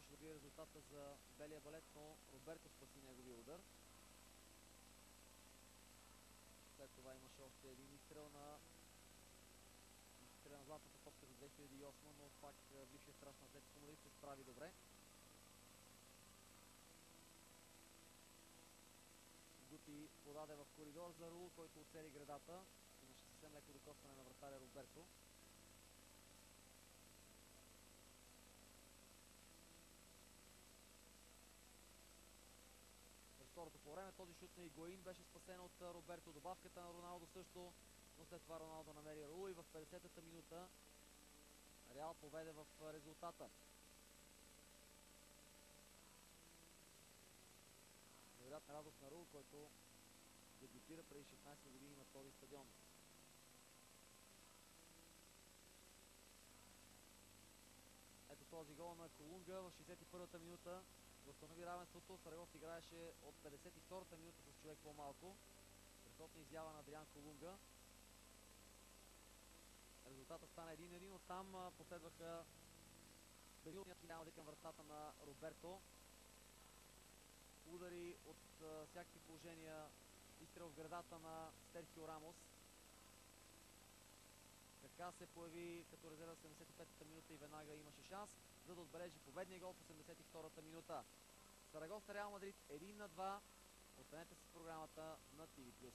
Можеше да бие резултата за белия балет, но Роберто спаси неговия удар. След това имаше още един изстрел на златната топка за 2008, но пак бившият страж на Атлетико Мадрид се справи добре. Гути подаде в коридор за Рул, който оцели гредата. Имаше съвсем леко докосване на вратаря Роберто. През второто по време този шут на Игуаин беше спасен от Роберто. Добавката на Роналдо също, но след това Роналдо намери Рул и в 50-та минута Реал поведе в резултата. Невероятна радост на Рул, който дебютира преди 16 години на този стадион. Ето този гол на Колунга в 61-та минута възстанови равенството. Сарагоса играеше от 52-та минута с човек по-малко. Страхотна изява на Адриан Колунга. Резултата стана 1-1, но там последваха безумният хиляди към вратата на Роберто. Удари от всякакви положения. Изстрел в гредата на Серхио Рамос. Така се появи като резерва в 75-та минута и веднага имаше шанс, за да отбележи победния гол в 82-та минута. Сарагоса Реал Мадрид 1-2. Останете с програмата на TV+.